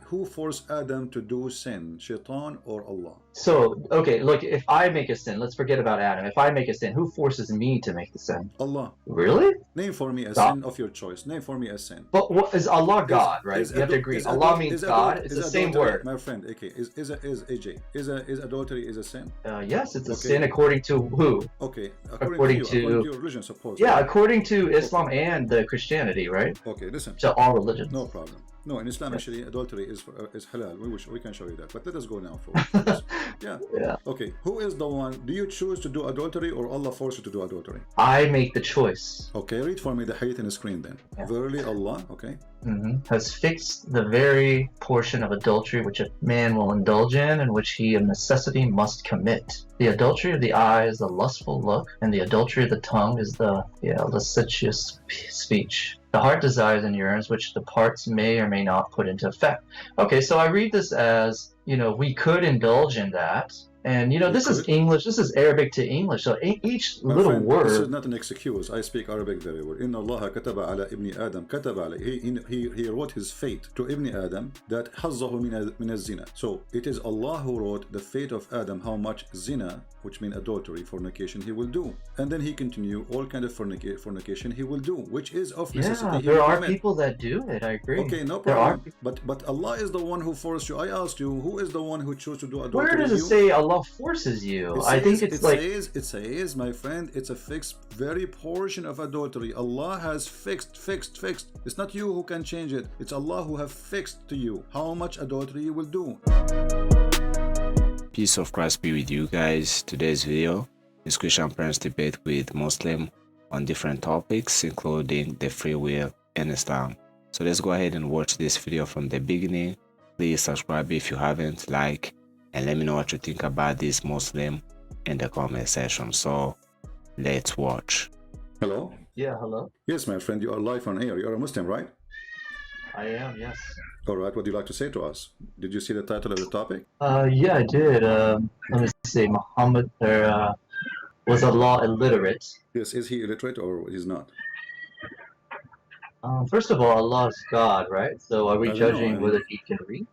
who forced Adam to do sin, Shaitan or Allah? So, okay, look, if I make a sin, let's forget about Adam. If I make a sin, who forces me to make the sin? Allah. Really? Name for me a God. sin of your choice. Name for me a sin. But what is Allah God, right? You have to agree. Allah means God. It's the same word. My friend, okay, is AJ, is adultery is a sin? Yes, it's a sin according to who? Okay, according to your religion, suppose. Yeah, according to Islam and the Christianity, right? Okay, listen. So all religions. No problem. No, in Islam actually adultery is halal. We can show you that. But let us go now for yeah. Okay, who is the one? Do you choose to do adultery or Allah force you to do adultery? I make the choice. Okay, read for me the hadith in the screen then. Yeah. Verily Allah, okay, has fixed the very portion of adultery which a man will indulge in and which he of necessity must commit. The adultery of the eye is the lustful look, and the adultery of the tongue is the lascivious speech. The heart desires and yearns, which the parts may or may not put into effect. Okay, so I read this as, we could indulge in that. And, this is English, this is Arabic to English, so each little word... This is not an excuse. I speak Arabic very well. Inna Allah kataba ala ibni Adam, kataba ala. He wrote his fate to ibni Adam, that hazzahu min az-zina. So, it is Allah who wrote the fate of Adam, how much zina, which means adultery, fornication, he will do. And then he continue all kind of fornication he will do, which is of necessity. Yeah, there are people that do it, I agree. Okay, no problem. But Allah is the one who forced you. I asked you, who is the one who chose to do adultery? Where does it say Allah forces you? I think it says, my friend, it's a fixed very portion of adultery. Allah has fixed. It's not you who can change it. It's Allah who have fixed to you how much adultery you will do. Peace of Christ be with you guys. Today's video is Christian Prince debate with Muslim on different topics, including the free will and Islam. So let's go ahead and watch this video from the beginning. Please subscribe if you haven't, like, and let me know what you think about this Muslim in the comment section. So let's watch. Hello? Yeah, hello? Yes, my friend, you are live on air. You're a Muslim, right? I am, yes. All right, what do you like to say to us? Did you see the title of the topic? Yeah, I did. Let me see. Muhammad, was Allah illiterate? Yes, is he illiterate or he's not? First of all, Allah is God, right? So are we judging whether he can read?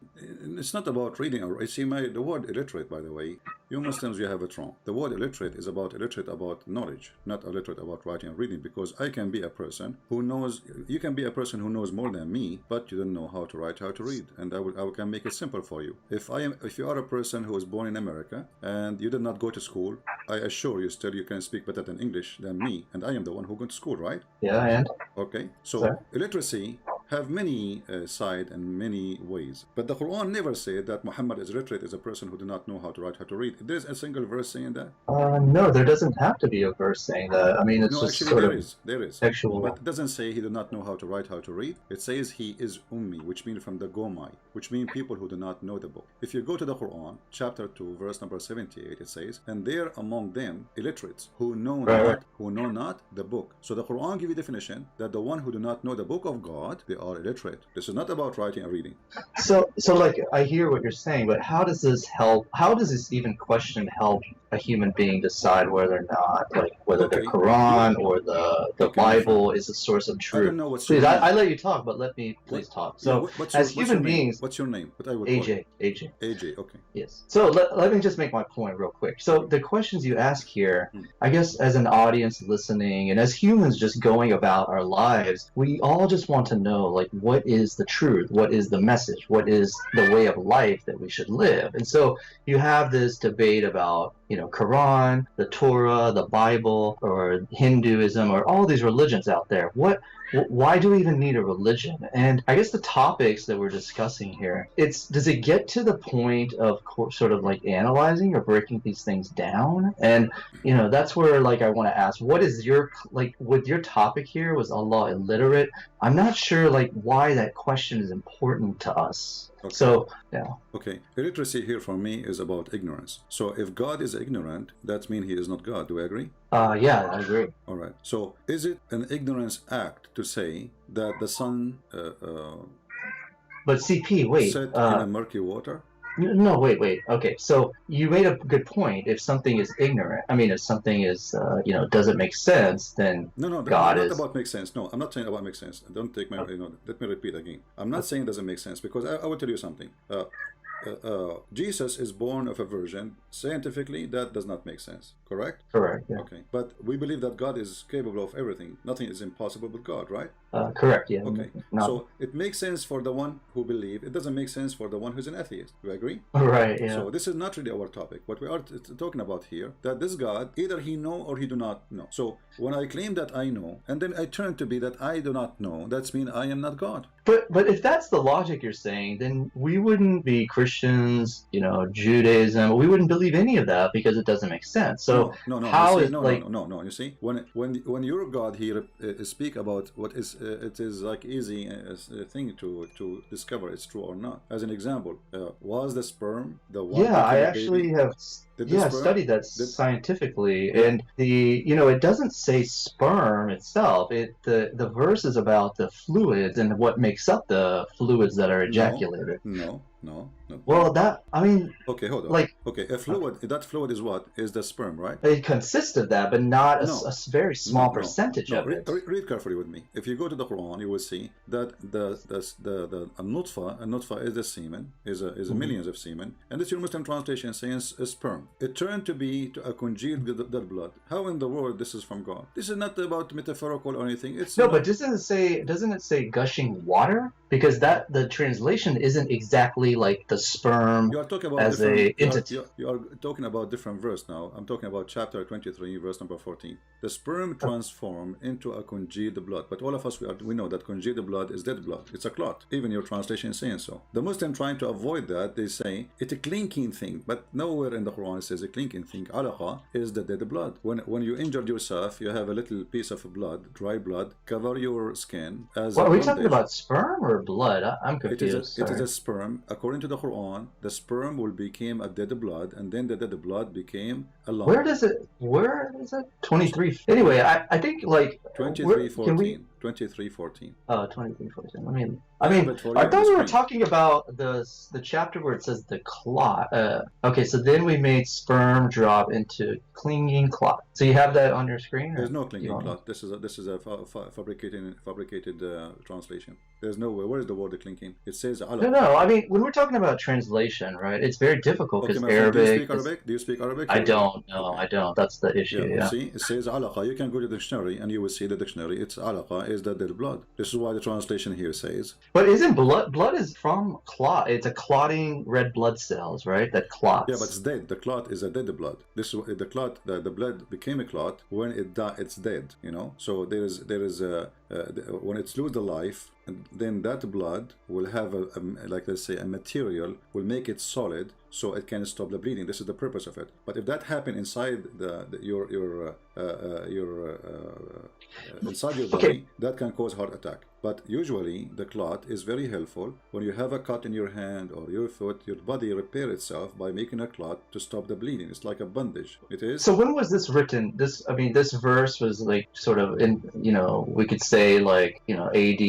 It's not about reading. You see, the word illiterate, by the way, you Muslims, you have it wrong. The word illiterate is illiterate about knowledge, not illiterate about writing and reading, because I can be a person who knows, you can be a person who knows more than me, but you don't know how to write, how to read, and I can make it simple for you. If you are a person who was born in America and you did not go to school, I assure you still you can speak better than English than me, and I am the one who went to school, right? Yeah, and? Okay, so illiteracy have many sides and many ways, but the Quran never said that Muhammad is illiterate is a person who do not know how to write, how to read. There is a single verse saying that? No, there doesn't have to be a verse saying that. I mean, it's just actually, sort there is sexual. But it doesn't say he did not know how to write, how to read. It says he is ummi, which means from the Gomai, which means people who do not know the book. If you go to the Quran, chapter 2, verse number 78, it says, and there among them illiterates who know not the book. So the Quran gives you definition that the one who do not know the book of God, they are illiterate. This is not about writing and reading. So like, I hear what you're saying, but how does this help? How does this even question help a human being decide whether or not, like, whether the Quran or the Bible is a source of truth? I don't know what's please, I let you talk, but let me please talk. So, as human beings, what's your name? What I would AJ. AJ. Okay. Yes. So let me just make my point real quick. So the questions you ask here, I guess, as an audience listening and as humans just going about our lives, we all just want to know, like, what is the truth? What is the message? What is the way of life that we should live? And so you have this debate about, Quran, the Torah, the Bible, or Hinduism, or all these religions out there. Why do we even need a religion? And I guess the topics that we're discussing here, does it get to the point of sort of like analyzing or breaking these things down? And, that's where, like, I want to ask, what is your, like, with your topic here, was Allah illiterate? I'm not sure, like, why that question is important to us. Okay. So, yeah. Okay. Illiteracy here for me is about ignorance. So if God is ignorant, that means he is not God. Do I agree? Yeah, I agree. All right. So is it an ignorance act to say that the sun but CP, wait. set in a murky water? No, wait. Okay, so you made a good point. If something is ignorant, I mean, if something is, doesn't make sense, then No, God not is. about make sense. No, I'm not saying about make sense. Don't take my, let me repeat again. I'm not saying it doesn't make sense because I will tell you something. Jesus is born of a virgin. Scientifically, that does not make sense. Correct? Correct. Yeah. Okay. But we believe that God is capable of everything. Nothing is impossible with God, right? Correct. Yeah. Okay. No. So it makes sense for the one who believes. It doesn't make sense for the one who's an atheist. Do you agree? Right. Yeah. So this is not really our topic. What we are talking about here, that this God, either he know or he do not know. So when I claim that I know, and then I turn to be that I do not know, that's mean I am not God. But if that's the logic you're saying, then we wouldn't be Christians, Judaism. We wouldn't believe any of that because it doesn't make sense. So no. how You see, is no. You see, when your God here speak about what is it is like easy thing to discover it's true or not. As an example, was the sperm the one? Yeah, I actually have. Yeah, studied that scientifically, and it doesn't say sperm itself. The verse is about the fluids and what makes up the fluids that are ejaculated. No. Well, okay, hold on. Okay, a fluid. That fluid is what? Is the sperm, right? It consists of that, but not a very small percentage of it. Read carefully with me. If you go to the Quran, you will see that the nutfa is the semen, is millions of semen, and this your Muslim translation says a sperm. It turned to be a congealed dead blood. How in the world this is from God? This is not about metaphorical or anything. It's but doesn't it say gushing water? Because the translation isn't exactly like the sperm you are talking about as a entity. You are talking about different verse now. I'm talking about chapter 23, verse number 14. The sperm transformed into a congealed blood. But all of us, we know that congealed blood is dead blood. It's a clot. Even your translation is saying so. The Muslim trying to avoid that, they say it's a clinking thing. But nowhere in the Quran it says a clinking thing. Alaqa is the dead blood. When you injured yourself, you have a little piece of blood, dry blood, cover your skin as are we talking about sperm or blood? I'm confused. It is a sperm. According to the Quran, the sperm will become a dead blood, and then the dead blood became a lump. Where is it? 23. Anyway, I think like 23:14. 23:14. Oh, 23:14. I thought we were talking about the chapter where it says the clot. Okay, so then we made sperm drop into clinging clot. So you have that on your screen? There's no clinging clot. This is a fabricated translation. There's no way. Where is the word clinging? It says alaqa. No. I mean, when we're talking about translation, right? It's very difficult because Arabic. Do you speak Arabic? I don't. No, okay. I don't. That's the issue. Yeah. See, it says alaqa. You can go to the dictionary and you will see the dictionary. It's alaqa is the dead blood. This is why the translation here says. But isn't blood is from clot? It's a clotting red blood cells, right? That clots. Yeah, but it's dead. The clot is a dead blood. This is the clot. The blood became a clot when it died. It's dead. So there is when it's lose the life, then that blood will have like let's say a material will make it solid so it can stop the bleeding. This is the purpose of it. But if that happen inside your inside your body, that can cause heart attack. But usually the clot is very helpful when you have a cut in your hand or your foot. Your body repair itself by making a clot to stop the bleeding. It's like a bandage. It is. So when was this written? This verse was like sort of in we could say like AD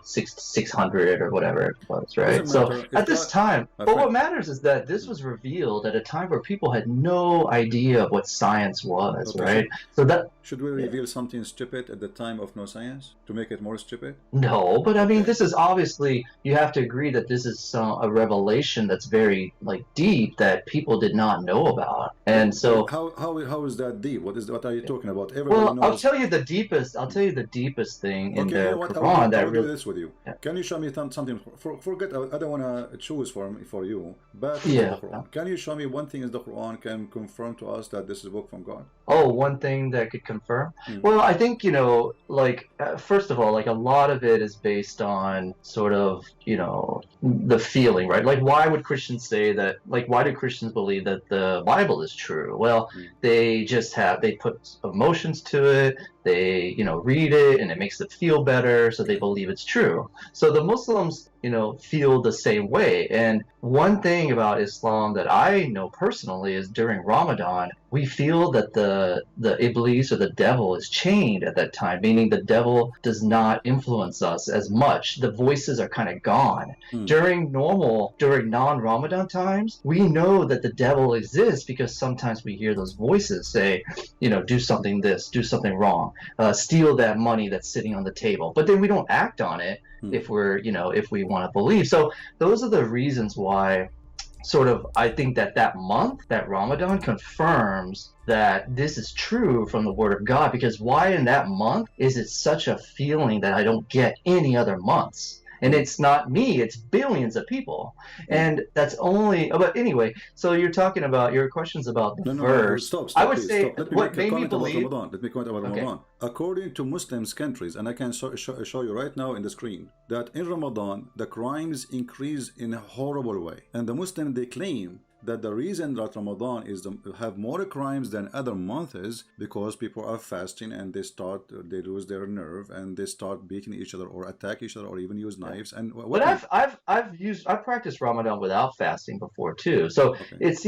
600 or whatever it was, right? So at this time, but what matters is that this was revealed at a time where people had no idea of what science was, right? So that should we reveal something stupid at the time of no science to make it more stupid? No, but I mean, this is obviously, you have to agree that this is a revelation that's very deep that people did not know about, and so how is that deep? What are you talking about? Everybody knows. I'll tell you the deepest thing in the Quran that really. This with you. Yeah. Can you show me something? Forget. I don't want to choose for you, but yeah. The Quran. Can you show me one thing is the Quran can confirm to us that this is a book from God? Oh, one thing that could confirm. Well, I think first of all, a lot of it is based on sort of the feeling, right? Like, why would Christians say that? Like, why do Christians believe that the Bible is true? Well, they put emotions to it. They read it and it makes them feel better, so they believe it's true. So the Muslims feel the same way. And one thing about Islam that I know personally is during Ramadan, we feel that the Iblis or the devil is chained at that time, meaning the devil does not influence us as much. The voices are kind of gone. During non-Ramadan times, we know that the devil exists because sometimes we hear those voices say, do something this, do something wrong, steal that money that's sitting on the table. But then we don't act on it if we want to believe. So those are the reasons why I think that month, that Ramadan, confirms that this is true from the Word of God, because why in that month is it such a feeling that I don't get any other months? And it's not me, it's billions of people. And that's only, but anyway, so you're talking about, your questions about the verse. Stop, I would please, say stop. what made me believe. Let me comment about Ramadan. According to Muslims countries, and I can show you right now in the screen, that in Ramadan, the crimes increase in a horrible way. And the Muslims, they claim that the reason that Ramadan have more crimes than other months is because people are fasting and they lose their nerve and they start beating each other or attack each other or even use knives. And but I've practiced Ramadan without fasting before too. So it's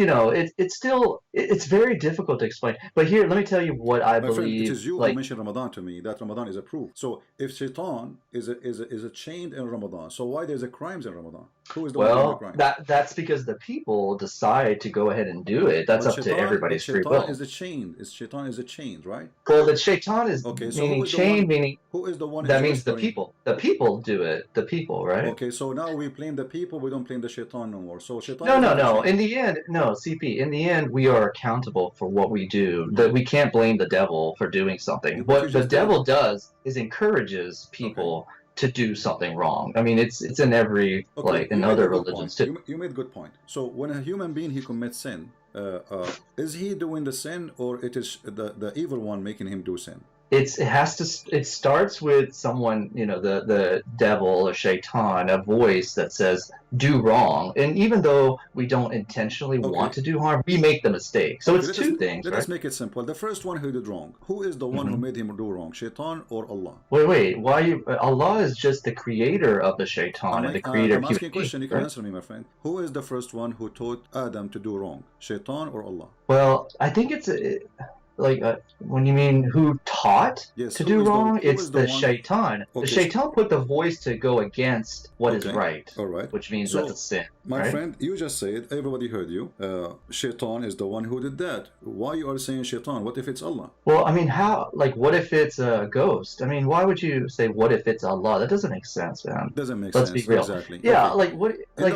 very difficult to explain. But here, let me tell you what I believe. Friend, it is you who mentioned Ramadan to me, that Ramadan is approved. So if Shaitan is a chained in Ramadan, so why there's a crimes in Ramadan? Who is the one doing the crime? That's because the people decide to go ahead and do it. That's up to everybody's free will. Shaitan is a chain, right? Well, the Shaitan is meaning chain, meaning who is the one? That means the people. The people do it. The people, right? Okay, so now we blame the people. We don't blame the Shaitan no more. So Shaitan. No. In the end, no, CP. In the end, we are accountable for what we do. That we can't blame the devil for doing something. What the devil does is encourages people to do something wrong. I mean, it's in every in other religions too. You made a good point. So when a human being he commits sin, is he doing the sin, or it is the evil one making him do sin? It starts with someone, the devil or Shaitan, a voice that says do wrong, and even though we don't intentionally want to do harm, we make the mistake. So it's two things. Let us make it simple. The first one who did wrong, who is the one who made him do wrong, Shaitan or Allah? Wait, why Allah is just the creator of the Shaitan and the creator of I'm asking a question, you can answer me, my friend. Who is the first one who taught Adam to do wrong, Shaitan or Allah? Well, I think it's when you mean who taught to do wrong, it's the Shaitan. Okay. The Shaitan put the voice to go against what is right. All right. Which means that's a sin. My friend, you just said, everybody heard you, Shaitan is the one who did that. Why you are saying Shaitan? What if it's Allah? Well, I mean, how, what if it's a ghost? I mean, why would you say, what if it's Allah? That doesn't make sense, man. Doesn't make sense. Let's be real. Exactly. Yeah,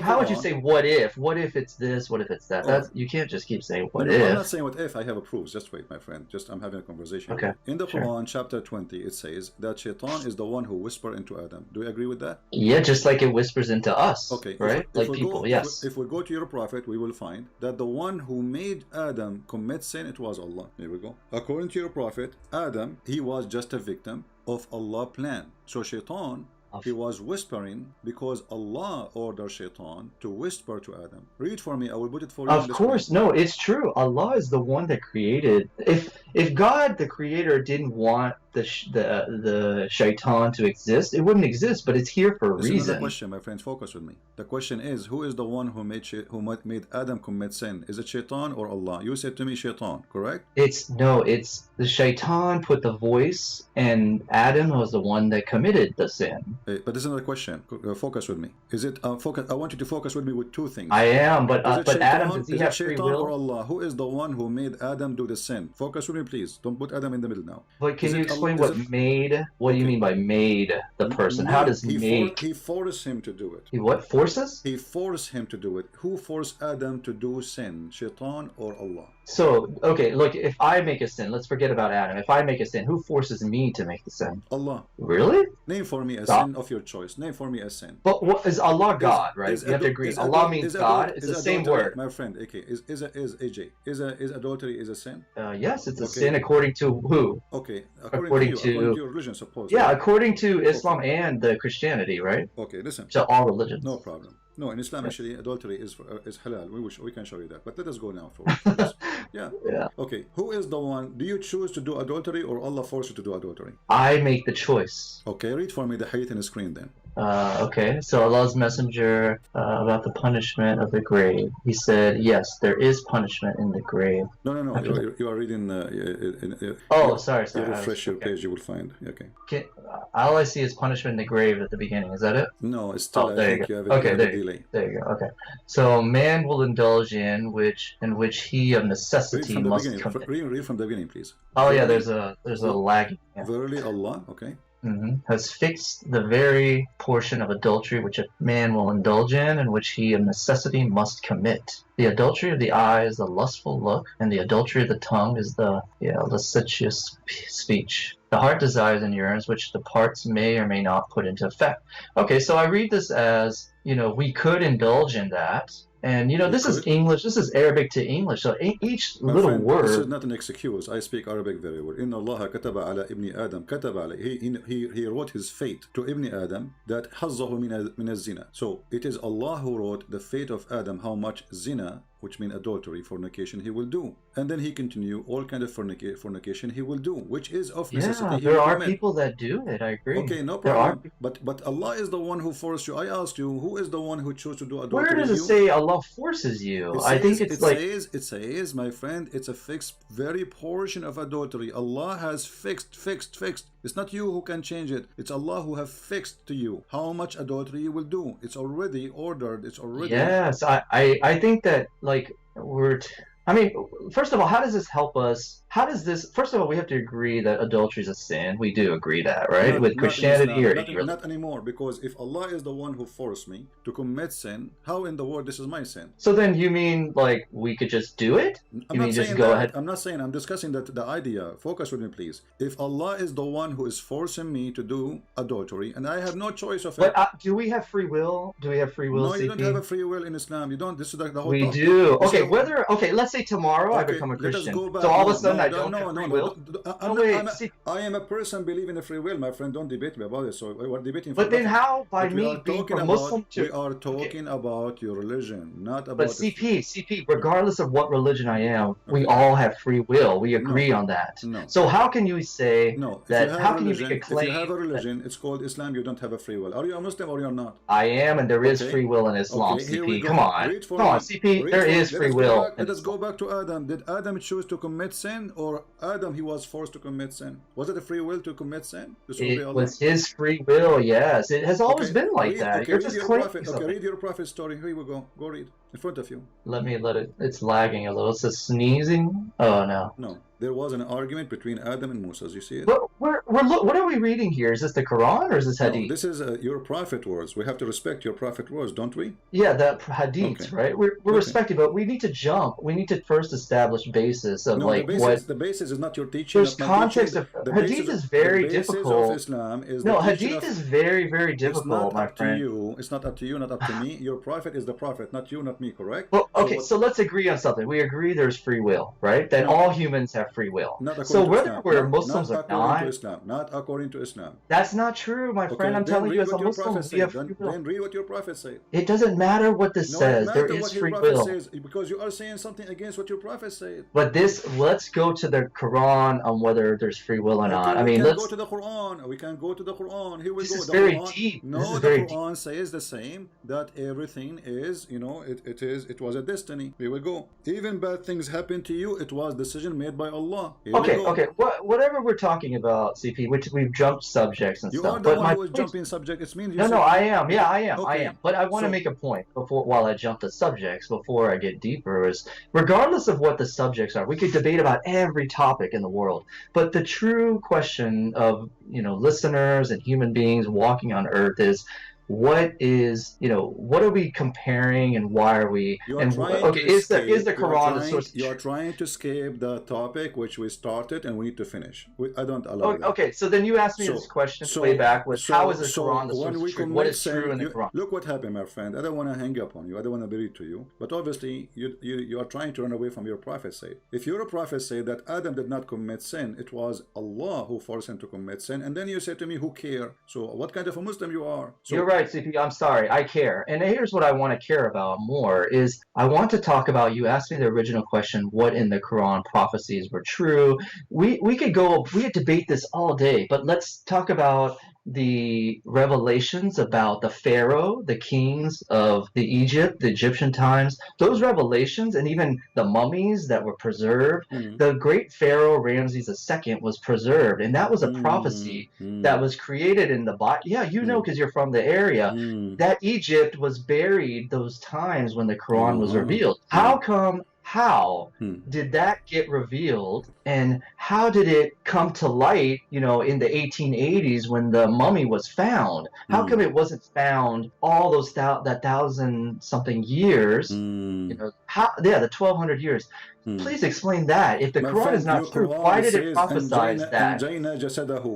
how would you say, what if? What if it's this? What if it's that? You can't just keep saying, what if? I'm not saying what if, I have a proof. Just wait, my friend. I'm having a conversation. Okay. In the Quran, chapter 20, it says that Shaitan is the one who whispered into Adam. Do you agree with that? Yeah, just like it whispers into us. Okay. Right? People, yes. If we go to your prophet, we will find that the one who made Adam commit sin, it was Allah. Here we go. According to your prophet, Adam, he was just a victim of Allah's plan. So Shaitan, he was whispering because Allah ordered Shaitan to whisper to Adam. Read for me. I will put it for you. Of course. No, it's true. Allah is the one that created. If God, the creator, didn't want the Shaitan to exist, it wouldn't exist, but it's here for a reason. This is the question, my friends. Focus with me. The question is, who is the one who made Adam commit sin? Is it Shaitan or Allah? You said to me Shaitan, correct? It's the Shaitan put the voice, and Adam was the one that committed the sin. But this is another question. Focus with me. Is it focus? I want you to focus with me with two things. I am, but Shaitan, Adam, does he have free will? Or Allah? Who is the one who made Adam do the sin? Focus with me, please. Don't put Adam in the middle now. But can you explain what made? What do you mean by made the person? How does made? He forced him to do it. He what? Forces? He forced him to do it. Who forced Adam to do sin? Shaitan or Allah? So, okay, look, if I make a sin, let's forget about Adam. If I make a sin, who forces me to make the sin? Allah. Really? Name for me a sin of your choice. Name for me a sin. But what is Allah God, right? You have to agree. Allah means God. It's the same word. My friend, okay, is adultery is a sin? Yes, it's a sin according to who? Okay, according to your religion, suppose. Yeah, according to Islam and the Christianity, right? Okay, listen. So all religions. No problem. No, in Islam actually adultery is halal. We can show you that. But let us go now for yeah. Okay, who is the one? Do you choose to do adultery or Allah forced you to do adultery? I make the choice. Okay, read for me the hadith in the screen then. Okay, so Allah's messenger about the punishment of the grave. He said, yes, there is punishment in the grave. No. You are reading. Oh, sorry. You refresh your page, you will find. Okay. All I see is punishment in the grave at the beginning. Is that it? No, it's still. There you go. Okay, there you go. Okay. So man will indulge in which he of necessity must commit. Read from the beginning, please. Oh yeah, there's a lag. Yeah. Verily Allah. Okay. Has fixed the very portion of adultery which a man will indulge in and which he of necessity must commit. The adultery of the eye is the lustful look, and the adultery of the tongue is the lascivious speech. The heart desires and yearns, which the parts may or may not put into effect. Okay, so I read this as, we could indulge in that. And this is English. This is Arabic to English. So each little word. This is not an excuse. I speak Arabic very well. Inna Allah kataba ala ibni Adam kataba alayhi. He wrote his fate to Ibn Adam that hazzahu min zina. So it is Allah who wrote the fate of Adam, how much zina, which means adultery, fornication, he will do. And then he continue all kind of fornication he will do, which is of necessity. Yeah, there are people that do it. I agree. Okay, no problem. But Allah is the one who forced you. I asked you, who is the one who chose to do adultery? Where does it say Allah forces you? It says, my friend, it's a fixed very portion of adultery. Allah has fixed. It's not you who can change it. It's Allah who have fixed to you how much adultery you will do. It's already ordered. It's already. Yes, I think that first of all, how does this help us? First of all, we have to agree that adultery is a sin. We do agree that, right? With Christianity not anymore, because if Allah is the one who forced me to commit sin, how in the world this is my sin? So then you mean we could just do it? I'm not saying, I'm discussing the idea. Focus with me, please. If Allah is the one who is forcing me to do adultery, and I have no choice of it. But do we have free will? Do we have free will? No, you don't have a free will in Islam. You don't. This is the whole. We do. Okay, let's say tomorrow I become a Christian. So all of a sudden I don't have free will. I am a person believing in free will, my friend. Don't debate me about it. So we're debating. But then how by me being a Muslim? We are talking about your religion, not about. But CP, regardless of what religion I am, we all have free will. We agree on that. No. So how can you say that? How can you make a claim? If you have a religion, it's called Islam. You don't have a free will. Are you a Muslim or you're not? I am, and there is free will in Islam. CP, come on, CP. There is free will. Let us go back to Adam. Did Adam choose to commit sin, or Adam he was forced to commit sin? Was it a free will to commit sin? It was his free will. Yes, it has always been like that. You're just claiming something. Read your prophet story. Here we go. Go read in front of you. Let it. It's lagging a little. It says sneezing. Oh no. No. There was an argument between Adam and Musa. You see it? What are we reading here? Is this the Quran or is this Hadith? No, this is your prophet words. We have to respect your prophet words, don't we? Yeah, the Hadith, right? We're respecting, but we need to jump. We need to first establish basis of the basis is not your teaching. There's context of Hadith is very difficult. Islam is Hadith is very, very difficult, my friend. It's not up to you, not up to me. Your prophet is the prophet, not you, not me, correct? Well, okay, so let's agree on something. We agree there's free will, right? That all humans have free will. So whether we're Muslims or not according to Islam. That's not true, my friend. I'm telling you as a Muslim, we have free will. Then read what your prophet said. It doesn't matter what this says. There is free will. Because you are saying something against what your prophet said. But let's go to the Quran on whether there's free will or not. We can go to the Quran. We can go to the Quran. Here we go. This is very deep. No, the Quran says the same, that everything is, it was a destiny. Here we go. Even bad things happen to you, it was decision made by Allah. Okay. Whatever we're talking about, CP, which we've jumped subjects and stuff. You are the one who is jumping subject. It means I am. Yeah, I am. Okay. I am. But I want to make a point while I jump the subjects, before I get deeper, is regardless of what the subjects are, we could debate about every topic in the world. But the true question of listeners and human beings walking on Earth is, what are we comparing and why are we? Is the Quran the source? You are trying to escape the topic which we started and we need to finish. I don't allow that. Okay, so then you asked me this question way back: how is the Quran the source of truth? What is true in the Quran? Look what happened, my friend. I don't want to hang up on you. I don't want to be rude to you. But obviously, you are trying to run away from your prophet say. If your prophet say that Adam did not commit sin, it was Allah who forced him to commit sin, and then you say to me, who care? So what kind of a Muslim you are? You're right. CP, I'm sorry, I care. And here's what I want to care about more is I want to talk about, you asked me the original question, what in the Quran prophecies were true. We could debate this all day, but let's talk about the revelations about the Pharaoh, the kings of the Egyptian times, those revelations, and even the mummies that were preserved, the great Pharaoh Ramses II was preserved, and that was a prophecy that was created in the Bible. Yeah, you know, because you're from the area, that Egypt was buried those times when the Quran was revealed. How did that get revealed, and how did it come to light, you know, in the 1880s when the mummy was found? How come it wasn't found all those that thousand something years? You know, the 1200 years. Please explain that. If the Quran is not true, why did it prophesize that?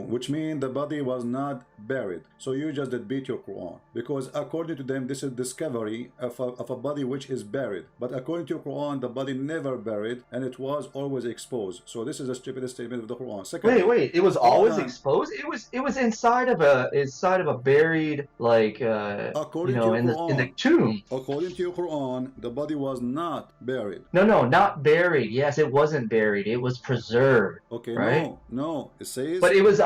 Which means the body was not buried. So you just did beat your Quran, because according to them, this is discovery of a body which is buried. But according to your Quran, the body never buried, and it was always exposed. So this is a stupid statement of the Quran. Secondly, wait, it was always exposed? It was inside of a buried, like according you know, to in Quran, the tomb. According to your Quran, the body was not buried. No, not buried. Yes, it wasn't buried. It was preserved. Okay, right? No. It says, but it was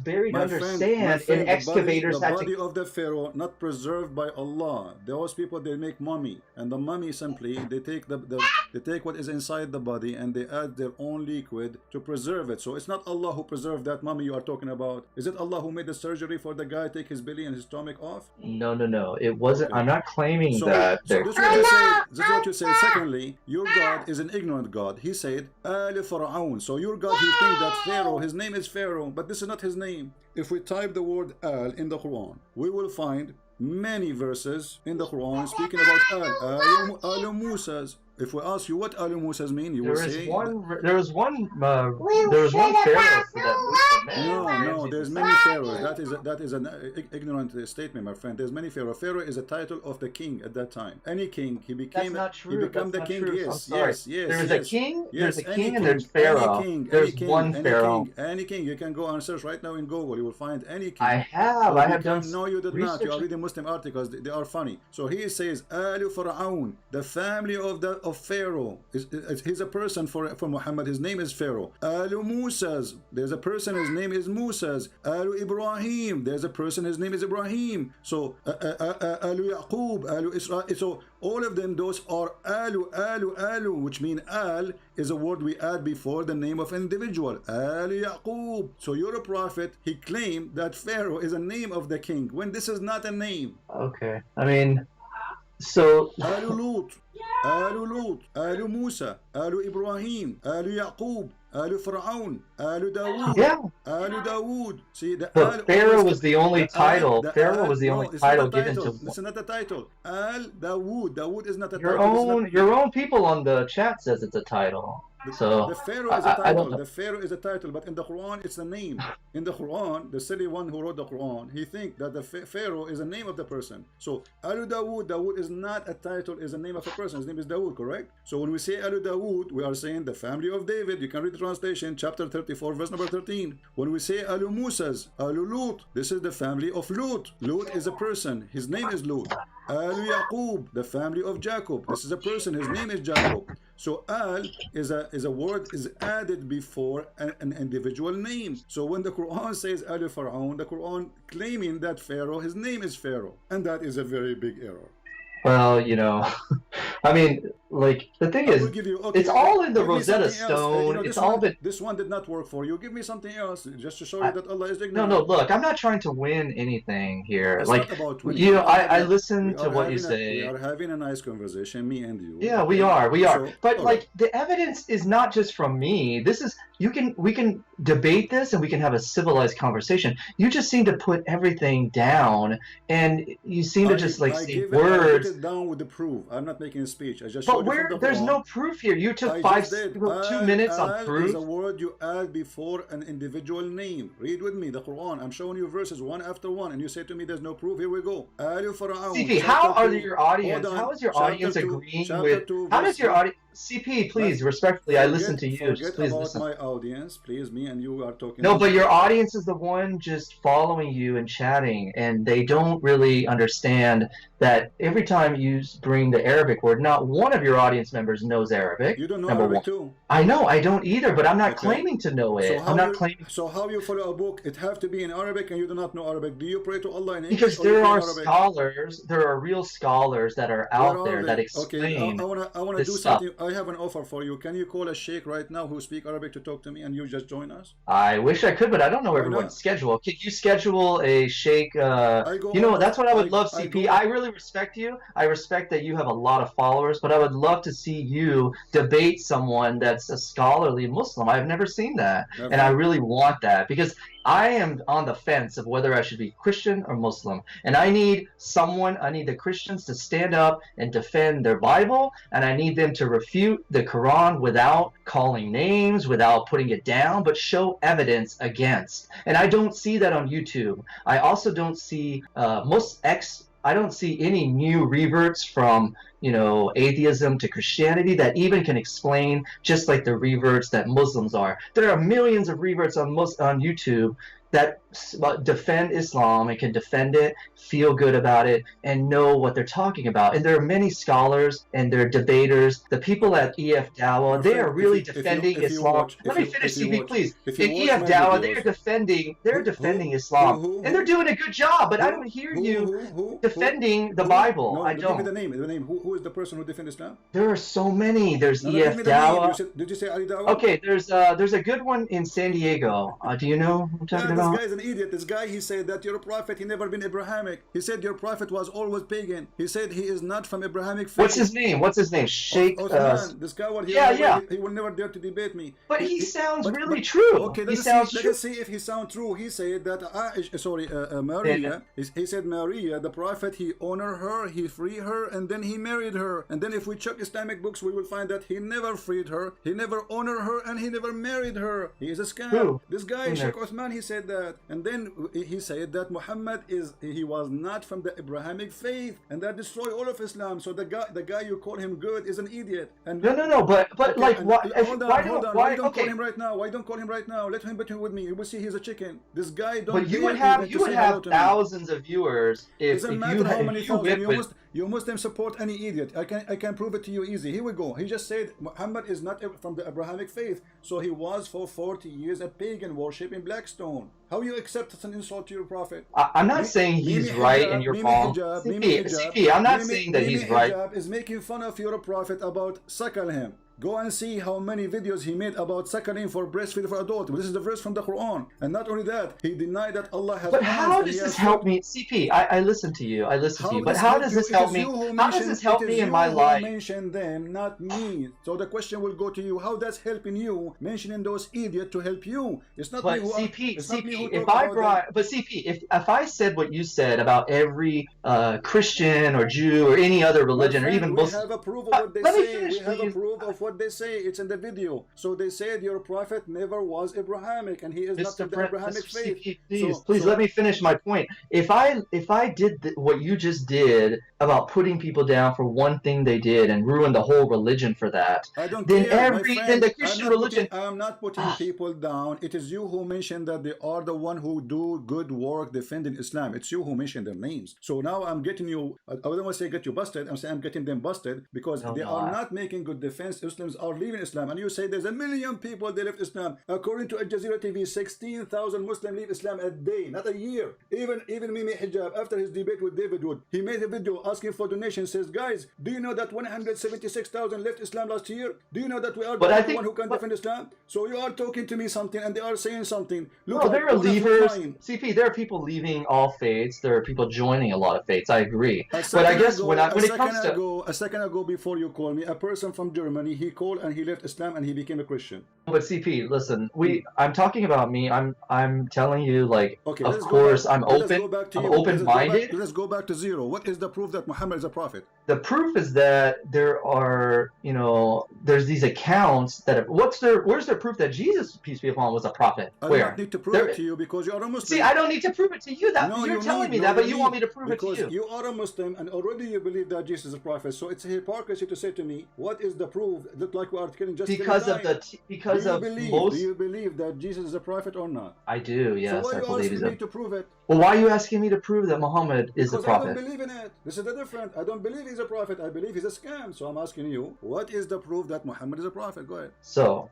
buried under sand, and excavators had to. The body of the Pharaoh not preserved by Allah. Those people, they make mummy, and the mummy simply they take they take what is inside the body and they add their own liquid to preserve it. So it's not Allah who preserved that mummy you are talking about. Is it Allah who made the surgery for the guy take his belly and his stomach off? No. It wasn't. Okay. I'm not claiming that. So this is what you say. Secondly, your God is an ignorant God. He said, Al Pharaoh. So your God, he thinks that Pharaoh, his name is Pharaoh, but this is not his name. If we type the word Al in the Quran, we will find many verses in the Quran speaking about Al Musa's. If we ask you what Al Musa's mean, you will say there was one pharaoh for that. No, there's many pharaohs. That is an ignorant statement, my friend. There's many pharaohs. Pharaoh is a title of the king at that time. Any king, he became. That's not true. He became the king. Yes. There's a king. There's a king, and there's pharaoh. There's one pharaoh. Any king. You can go and search right now in Google. You will find any king. I have done. No, you did not. You are reading Muslim articles. They are funny. So he says, Al Pharaoh, the family of Pharaoh. He's a person for Muhammad. His name is Pharaoh. Al Musa's. There's a person. His name is Musa's. Al Ibrahim. There's a person. His name is Ibrahim. So Al Yaqub. Al Israel. So all of them, those are Alu, which mean Al is a word we add before the name of an individual. Al Yaqub. So you're a prophet. He claimed that Pharaoh is a name of the king when this is not a name. Okay. I mean, so Alu Lut, Alu Musa, Alu Ibrahim, Alu Yaqub, Alu Pharaoh, Alu Dawood, Alu Dawood. See, but Pharaoh was the only title. Pharaoh was the only title given to. It's not a title. Al Dawood. Dawood is not a title. Your own people on the chat says it's a title. So the Pharaoh is a title. The Pharaoh is a title, but in the Quran it's a name. In the Quran, the silly one who wrote the Quran, he thinks that the Pharaoh is a name of the person. So Alu Dawood is not a title, is a name of a person. His name is Dawood, correct? So when we say Alu Dawood, we are saying the family of David. You can read the translation, chapter 34, verse number 13. When we say Alu Musa's, Alu Lut, this is the family of Lut. Lut is a person. His name is Lut. Alu Yaqub, the family of Jacob. This is a person. His name is Jacob. So Al is a word is added before an individual name. So when the Quran says Al Pharaoh, the Quran claiming that Pharaoh, his name is Pharaoh, and that is a very big error. Well, you know, I mean, like, the thing is, it's all in the Rosetta Stone. It's all been. This one did not work for you. Give me something else, just to show you that Allah is ignorant. No, look, I'm not trying to win anything here. It's like, not about winning. You know, I listen to what you say. We are having a nice conversation, me and you. Yeah, we are. So, but like, the evidence is not just from me. This is we can debate this and we can have a civilized conversation. You just seem to put everything down, and you seem to just like say words. It down with the proof. I'm not making a speech. I just but there's no proof here. You took 2 minutes on proof. Is a word you add before an individual name. Read with me the Quran. I'm showing you verses one after one, and you say to me there's no proof. Here we go. CP, how are your audience? How is your audience agreeing with? How does your audience? CP, please, respectfully, I listen to you. Please listen. My audience, please. Me and you are talking. No, but your audience is the one just following you and chatting, and they don't really understand that every time you bring the Arabic word, not one of your audience members knows Arabic. You don't know Number Arabic one. too. I know, I don't either, but I'm not Okay. claiming to know it. So how I'm not you, claiming. so how you follow a book? It have to be in Arabic, and you do not know Arabic. Do you pray to Allah in English? Because or you there pray in are Arabic? scholars, there are real scholars that are Where out are there they? that Okay, explain I wanna this do stuff. something. I have an offer for you. Can you call a sheikh right now who speak Arabic to talk to me, and you just join us? I wish I could, but I don't know Why everyone's not? schedule. Could you schedule a sheikh? I go You know, almost- that's what I would love, I CP. go- I really respect you. I respect that you have a lot of followers, but I would love to see you debate someone that's a scholarly Muslim. I've never seen that, Okay. and I really want that because I am on the fence of whether I should be Christian or Muslim, and I need the Christians to stand up and defend their Bible, and I need them to refute the Quran without calling names, without putting it down, but show evidence against. And I don't see that on YouTube. I also don't see I don't see any new reverts from, you know, atheism to Christianity that even can explain just like the reverts that Muslims are. There are millions of reverts on YouTube that defend Islam and can defend it, feel good about it, and know what they're talking about. And there are many scholars and there are debaters. The people at EF Dawah, they are really defending Islam. Let me finish, CP, please. In EF Dawah, they're defending Islam, and they're doing a good job. But I don't hear you defending the Bible. No, I give don't. me the name. The name. Who is the person who defends Islam? There are so many. There's No, give EF me the name. Dawah. Did you say Ali Dawah? Okay, there's a good one in San Diego. Do you know who I'm talking This about? guy is an idiot. This guy, he said that your prophet, he never been Abrahamic. He said your prophet was always pagan. He said he is not from Abrahamic faith. What's his name? What's his name? Sheikh. This guy, he will never dare to debate me. But he sounds really true. Okay, Let us see if he sounds true. He said that Maria. He said Maria, the prophet, he honor her, he free her, and then he married her. And then if we check Islamic books, we will find that he never freed her, he never honored her, and he never married her. He is a scam. Who? This guy, Sheikh Uthman, he said that. And then he said that Muhammad he was not from the Abrahamic faith, and that destroyed all of Islam. So the guy you call him good is an idiot. And no. But okay, like, why? Hold on. Why don't okay. call him right now? Why don't call him right now? Let him bet with me. You will see he's a chicken. This guy don't. But you would have thousands of viewers if Doesn't you matter how many had thousands. You Muslims support any idiot. I can prove it to you easy. Here we go. He just said Muhammad is not from the Abrahamic faith, so he was for 40 years a pagan worship in Blackstone. How you accept it's an insult to your prophet? I'm not saying he's right and you're wrong. CP, I'm not saying that he's right. Is making fun of your prophet about suckle him. Go and see how many videos he made about suckling for breastfeeding for adults. This is the verse from the Quran. And not only that, he denied that Allah has. But how does this help me? CP, I listen to you. But how does this help me? How does this help me in my life? Mention them, not me. So the question will go to you. How does helping you mentioning those idiots to help you? It's not me who. If I said what you said about every Christian or Jew or any other religion or even Muslim, we have a proof of what they say. We have a proof of what they say. It's in the video. So they said your prophet never was Abrahamic, and he is not of the Abrahamic faith. Please let me finish my point. If I did what you just did about putting people down for one thing they did and ruin the whole religion for that, I don't then care, then the Christian religion. I'm not putting people down. It is you who mentioned that they are the one who do good work defending Islam. It's you who mentioned their names. So now I'm getting you. I don't want to say get you busted. I'm saying I'm getting them busted because they are not making good defense. Muslims are leaving Islam, and you say there's 1 million people they left Islam. According to Al Jazeera TV, 16,000 Muslims leave Islam a day, not a year. Even Mimi Hijab, after his debate with David Wood, he made a video asking for donations. Says, guys, do you know that 176,000 left Islam last year? Do you know that we are the only one who can defend Islam? So you are talking to me something, and they are saying something. Look, there are leavers. CP, there are people leaving all faiths. There are people joining a lot of faiths. I agree. But I guess when it comes to a second ago, before you called me, a person from Germany, he called and he left Islam and he became a Christian. But CP, listen, I'm talking about me. I'm telling you, like, okay, of course, I'm open. I'm open-minded. Let's go back to zero. What is the proof that Muhammad is a prophet? The proof is that there are, there's these accounts that where's their proof that Jesus, peace be upon him, was a prophet? I Where? don't need to prove it to you because you are a Muslim. See, I don't need to prove it to you. You're telling me that, but you want me to prove it to you. Because you are a Muslim and already you believe that Jesus is a prophet. So it's hypocrisy to say to me, what is the proof look like we are killing just because killing of time. because do you of believe, most. Do you believe that Jesus is a prophet or not? I do. Yes, so why I are you believe asking he's me to prove it? Well, why are you asking me to prove that Muhammad is a Because prophet? I don't believe in it. This is the difference. I don't believe he's a prophet. I believe he's a scam. So I'm asking you, what is the proof that Muhammad is a prophet? Go ahead. So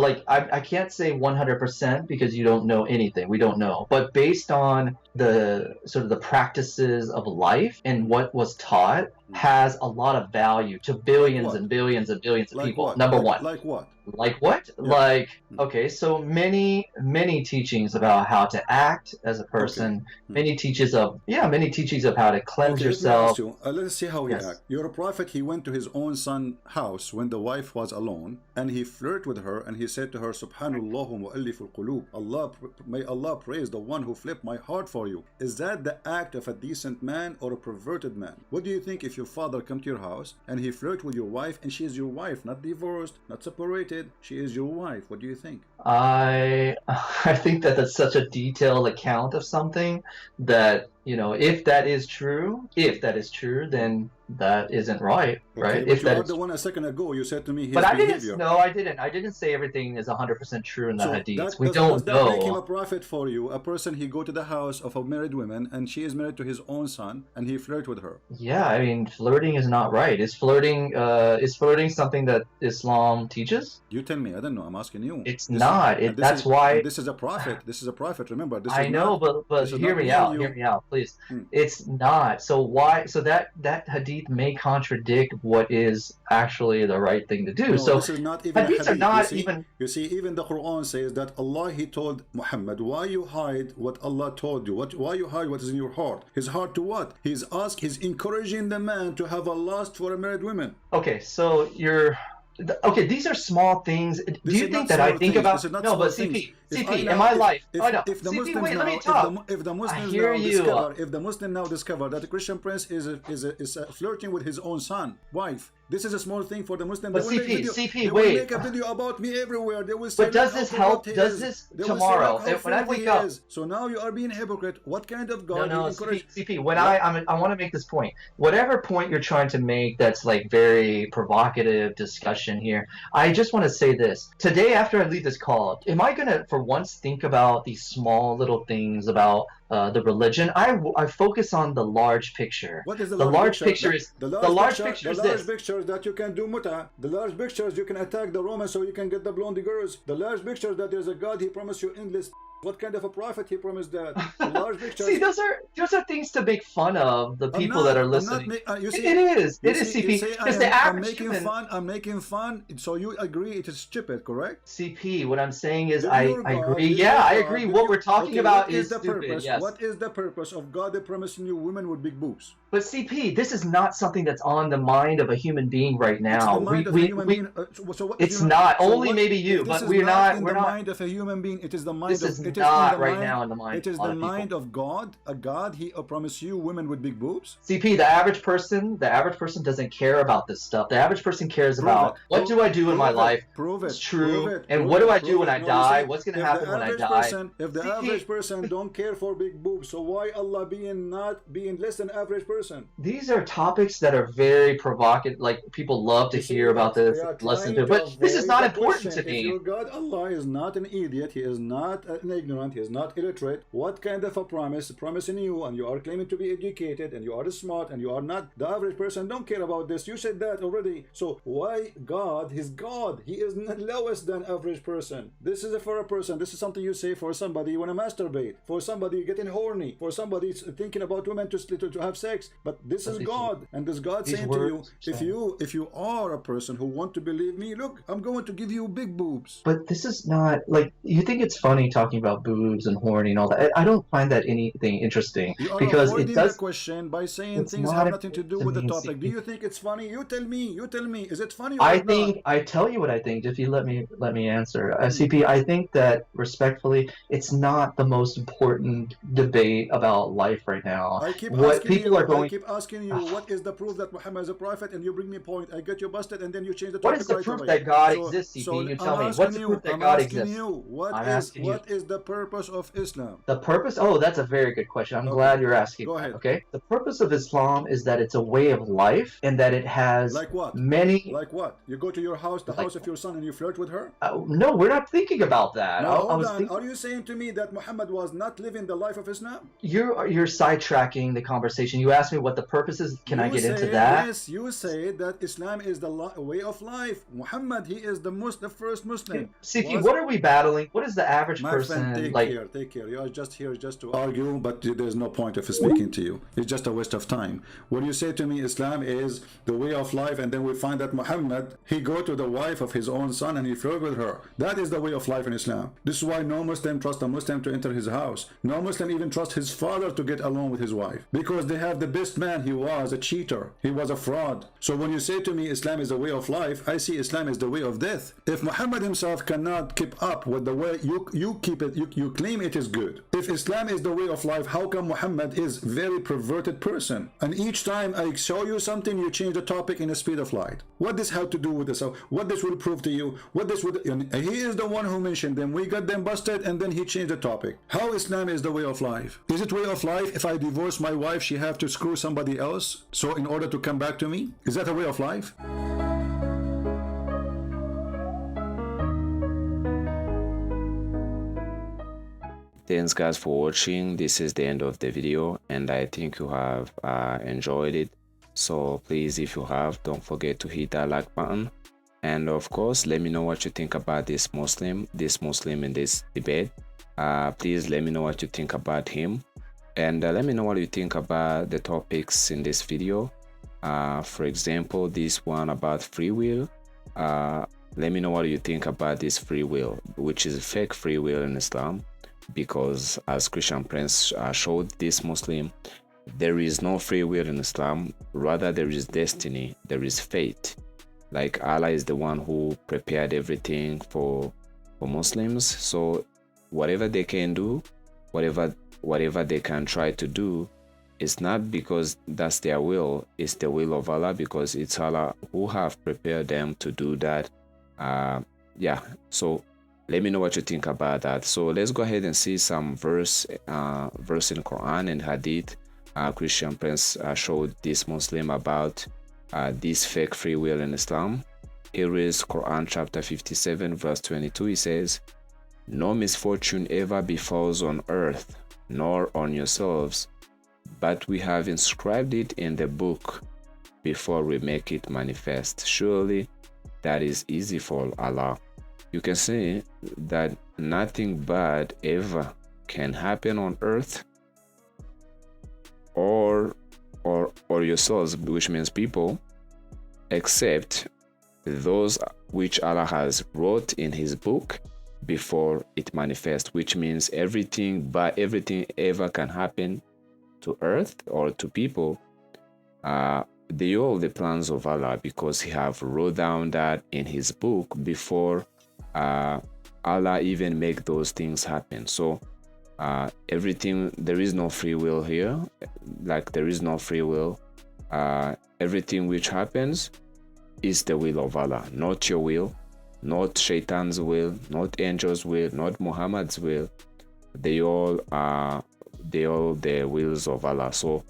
like I can't say 100% because you don't know anything. We don't know. But based on the sort of the practices of life and what was taught has a lot of value to billions and billions and billions of Like people. What? Number like, one. Like what? Like what? Yeah. Like, okay, so many teachings about how to act as a person, Okay. many teachings of how to cleanse yourself. Let me ask you, let's see how he act. You're a prophet. He went to his own son's house when the wife was alone, and he flirted with her, and he said to her, Subhanallah mu'allif al-qulub. May Allah praise the one who flipped my heart for you. Is that the act of a decent man or a perverted man? What do you think if your father come to your house and he flirted with your wife, and she is your wife, not divorced, not separated, she is your wife? What do you think? I think that that's such a detailed account of something that, you know, if that is true, then that isn't right, right? But if you are the one a second ago, you said to me his behavior. I didn't say everything is 100% true in the hadith. We does don't that know. make him a prophet for you? A person, he go to the house of a married woman, and she is married to his own son, and he flirt with her. Yeah, I mean, flirting is not right. Is flirting something that Islam teaches? You tell me. I don't know. I'm asking you. It's not. That's why. This is a prophet. This is a prophet. Remember. I know, but hear me out. Hear me out, please. It's not. So why? So that hadith may contradict what is actually the right thing to do. No, so this is not even hadiths are not even. You see, even the Quran says that Allah, He told Muhammad, why you hide what Allah told you? Why you hide what is in your heart? His heart to what? He's encouraging the man to have a lust for a married woman. Okay, so okay, these are small things. Do you think that I think about? No, but CP, in my life, if the Muslims wait, now, let me talk. if the Muslims now discover, if the Muslim now discover that the Christian prince is flirting with his own son, wife, this is a small thing for the Muslim. But they will make a video about me everywhere. They will say, but does this help? Does this tomorrow? When I wake up, so now you are being hypocrite. What kind of God? No, CP. When I want to make this point. Whatever point you're trying to make, that's like very provocative discussion here. I just want to say this. Today, after I leave this call, am I gonna, for once, think about these small little things about the religion? I focus on the large picture. What is the large picture? The large picture is this. Pictures that you can do muta. The large pictures you can attack the Romans so you can get the blonde girls. The large picture that there's a God, He promised you endless. What kind of a prophet He promised that? The large pictures. See, those are things to make fun of the people that are listening. You see, it is CP. Because the average I'm making fun. So you agree it is stupid, correct? CP. What I'm saying is I agree. Yeah, I agree. What we're talking about is stupid. Yes. What is the purpose of God promising you women with big boobs? But CP, this is not something that's on the mind of a human being right now. It's the mind of a human being. So what it's not. Only maybe you, but we're not. We're not. Mind of a human being. It is the mind. This is not right now in the mind. It is the mind of God. A God, He promised you women with big boobs. CP, the average person doesn't care about this stuff. The average person cares about what do I do in my life? Prove it. It's true. And what do I do when I die? What's going to happen when I die? If the average person don't care for big boobs, so why Allah not being less than average person? These are topics that are very provocative. Like people love to hear about this, listen to it. But this is not important to me. If your God Allah is not an idiot, He is not an ignorant, He is not illiterate, what kind of a promising you, and you are claiming to be educated, and you are smart, and you are not the average person, don't care about this. You said that already. So why God? He's God. He is not lowest than average person. This is for a person. This is something you say for somebody you want to masturbate, for somebody getting horny, for somebody thinking about women to have sex. But this is God, and this God saying to you, if you are a person who want to believe me, look, I'm going to give you big boobs. But this is not like, you think it's funny talking about boobs and horny and all that. I don't find that anything interesting, because it does the question by saying things have nothing to do with the topic. Do you think it's funny? You tell me. Is it funny or not? I tell you what I think if you let me answer. CP, I think that respectfully, it's not the most important debate about life right now. I keep asking you, what is the proof that Muhammad is a prophet, and you bring me a point. I get you busted, and then you change the topic. What is the proof that God exists, CP? You tell me. What's the proof that God exists? What is the purpose of Islam? The purpose? Oh, that's a very good question. I'm Okay. glad you're asking. Go that, ahead. Okay. The purpose of Islam is that it's a way of life and that it has Like what? many. Like what? You go to your house, the Like- house of your son, and you flirt with her? No, we're not thinking about that. Now, I hold was on. thinking Are you saying to me that Muhammad was not living the life of Islam? you're sidetracking the conversation. You asked me what the purpose is. Can I get into that? Yes, you say that Islam is the way of life. Muhammad, he is the first Muslim. Siki, Was- what are we battling? What is the average My person friend, like? take care. You are just here just to argue, but there's no point of speaking to you. It's just a waste of time. When you say to me Islam is the way of life, and then we find that Muhammad, he go to the wife of his own son and he flirt with her. That is the way of life in Islam. This is why no Muslim trusts a Muslim to enter his house. No Muslim even trusts his father to get along with his wife, because they have the best man. He was a cheater. He was a fraud. So when you say to me Islam is the way of life, I see Islam is the way of death. If Muhammad himself cannot keep up with the way you keep it, you claim it is good. If Islam is the way of life, how come Muhammad is very perverted person? And each time I show you something, you change the topic in the speed of light. What this have to do with this? What this will prove to you? What this would? He is the one who mentioned them. We got them busted, and then he changed the topic. How Islam is the way of life? Is it way of life if I divorce my wife, she have to screw somebody else? So in order to come back to me, is that a way of life? Thanks guys for watching. This is the end of the video, and I think you have enjoyed it. So please, if you have, don't forget to hit that like button, and of course let me know what you think about this Muslim in this debate. Please let me know what you think about him, and let me know what you think about the topics in this video. For example, this one about free will. Let me know what you think about this free will, which is fake free will in Islam, because as Christian Prince showed this Muslim, there is no free will in Islam. Rather, there is destiny, there is fate. Like Allah is the one who prepared everything for Muslims. So whatever they can do, whatever they can try to do, it's not because that's their will, it's the will of Allah, because it's Allah who have prepared them to do that. Yeah, so let me know what you think about that. So let's go ahead and see some verse in Quran and Hadith. Christian Prince showed this Muslim about this fake free will in Islam. Here is Quran chapter 57 verse 22. It says, "No misfortune ever befalls on earth, nor on yourselves, but we have inscribed it in the book before we make it manifest. Surely that is easy for Allah." You can see that nothing bad ever can happen on earth or yourselves, which means people, except those which Allah has wrote in his book before it manifests, which means everything ever can happen to earth or to people. They all the plans of Allah, because he have wrote down that in his book before Allah even make those things happen. So everything, there is no free will here. Like there is no free will. Everything which happens is the will of Allah, not your will, not Shaitan's will, not angels' will, not Muhammad's will. They all are the wills of Allah. So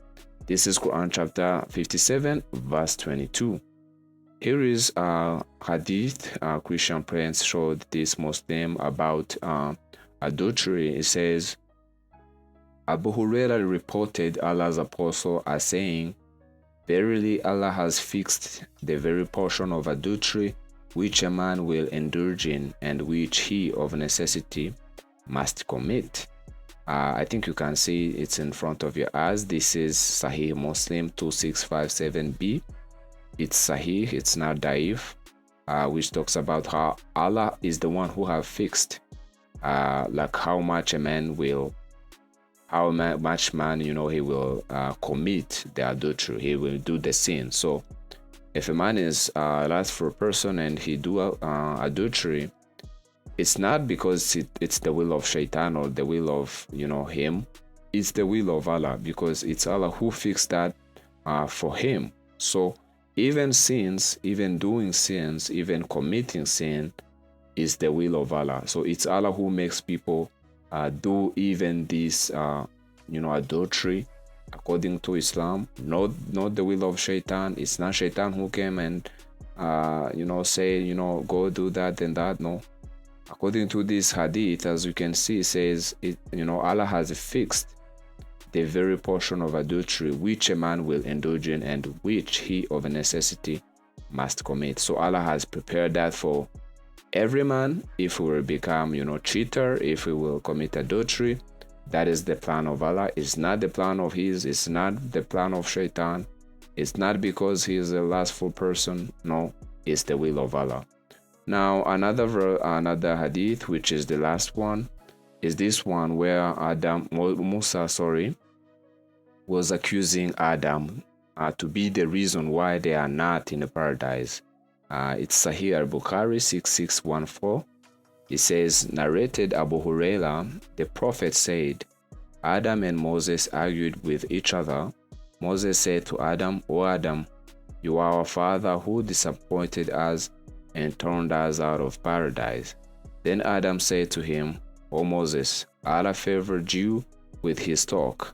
this is Quran chapter 57 verse 22. Here is Hadith. Christian Prince showed this Muslim about adultery. It says, Abu Huraira reported Allah's apostle as saying, "Verily Allah has fixed the very portion of adultery which a man will indulge in, and which he of necessity must commit." I think you can see it's in front of your eyes. This is Sahih Muslim 2657b. It's Sahih, it's not Daif, which talks about how Allah is the one who have fixed like how much man, he will commit the adultery, he will do the sin. So if a man is lust for a person and he do adultery, it's not because it's the will of Shaitan or the will of him. It's the will of Allah, because it's Allah who fixed that for him. So even sins, even doing sins, even committing sin is the will of Allah. So it's Allah who makes people do even this adultery according to Islam, not the will of Shaitan. It's not Shaitan who came and say go do that and that. No, according to this hadith, as you can see, it says Allah has fixed the very portion of adultery which a man will indulge in and which he of a necessity must commit. So Allah has prepared that for every man. If we will become cheater, if we will commit adultery, that is the plan of Allah. It's not the plan of his, it's not the plan of Shaitan. It's not because he is a lustful person. No, it's the will of Allah. Now another hadith, which is the last one, is this one where Musa was accusing Adam to be the reason why they are not in the paradise. It's Sahih al-Bukhari 6614. It says, narrated Abu Huraira, the Prophet said, Adam and Moses argued with each other. Moses said to Adam, O Adam, you are our father who disappointed us and turned us out of paradise. Then Adam said to him, O Moses, Allah favored you with his talk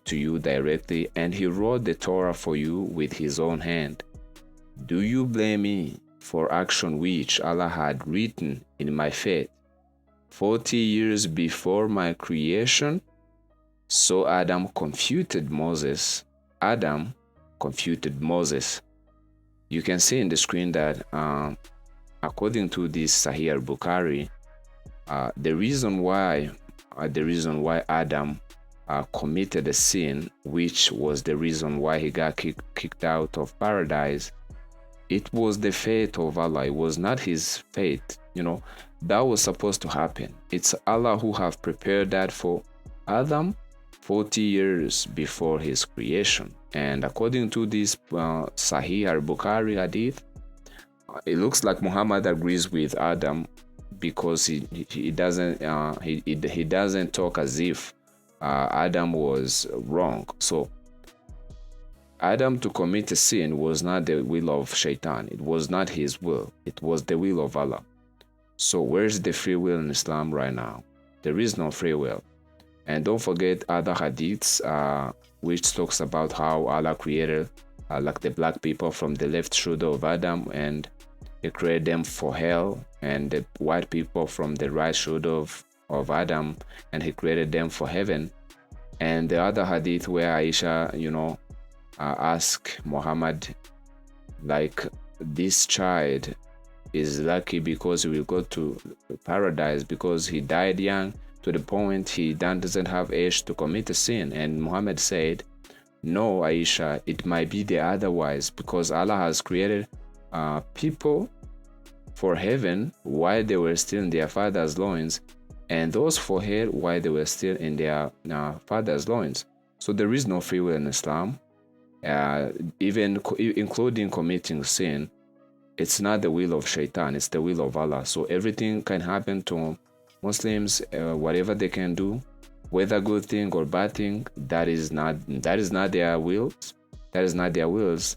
to you directly, and he wrote the Torah for you with his own hand. Do you blame me for action which Allah had written in my fate 40 years before my creation? So Adam confuted Moses. You can see in the screen that according to this Sahih al-Bukhari, the reason why Adam committed a sin, which was the reason why he got kicked out of paradise, it was the fate of Allah. It was not his fate. That was supposed to happen. It's Allah who have prepared that for Adam 40 years before his creation. And according to this Sahih al-Bukhari hadith, it looks like Muhammad agrees with Adam, because he doesn't talk as if Adam was wrong. So Adam to commit a sin was not the will of Shaitan. It was not his will. It was the will of Allah. So where's the free will in Islam right now? There is no free will. And don't forget other hadiths which talks about how Allah created like the black people from the left shoulder of Adam, and he created them for hell, and the white people from the right shoulder of Adam, and he created them for heaven. And the other hadith where Aisha asked Muhammad, like, this child is lucky because he will go to paradise because he died young, to the point he doesn't have age to commit a sin. And Muhammad said, no, Aisha, it might be the otherwise, because Allah has created people for heaven while they were still in their father's loins, and those for hell while they were still in their father's loins. So there is no free will in Islam, even including committing sin. It's not the will of Shaitan, it's the will of Allah. So everything can happen to Muslims, whatever they can do, whether good thing or bad thing, that is not their wills. That is not their wills.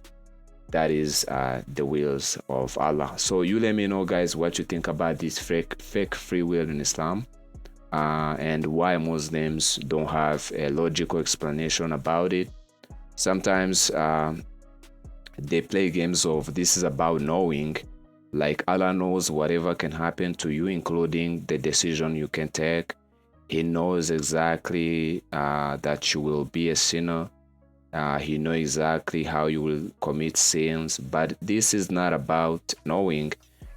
That is the wills of Allah. So you let me know, guys, what you think about this fake free will in Islam, and why Muslims don't have a logical explanation about it. Sometimes they play games of this is about knowing, like Allah knows whatever can happen to you, including the decision you can take. He knows exactly that you will be a sinner. He knows exactly how you will commit sins. But this is not about knowing.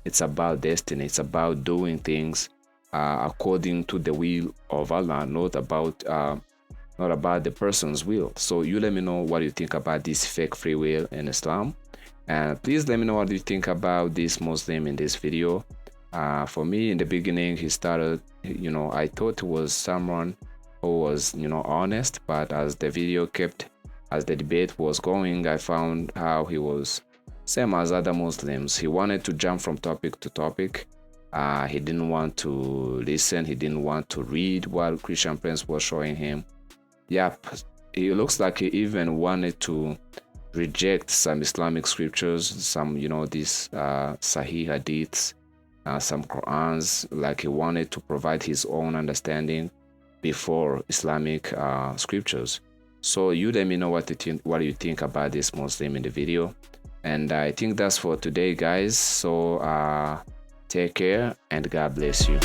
It's about destiny. It's about doing things according to the will of Allah, not about the person's will. So you let me know what you think about this fake free will in Islam. And please let me know what you think about this Muslim in this video. For me, in the beginning, he started, I thought it was someone who was, honest. But as the debate was going, I found how he was same as other Muslims. He wanted to jump from topic to topic. He didn't want to listen. He didn't want to read what Christian Prince was showing him. Yep, it looks like he even wanted to reject some Islamic scriptures, some, these Sahih hadiths, some Qurans, like he wanted to provide his own understanding before Islamic scriptures. So you let me know what you think about this Muslim in the video. And I think that's for today, guys. So take care and God bless you.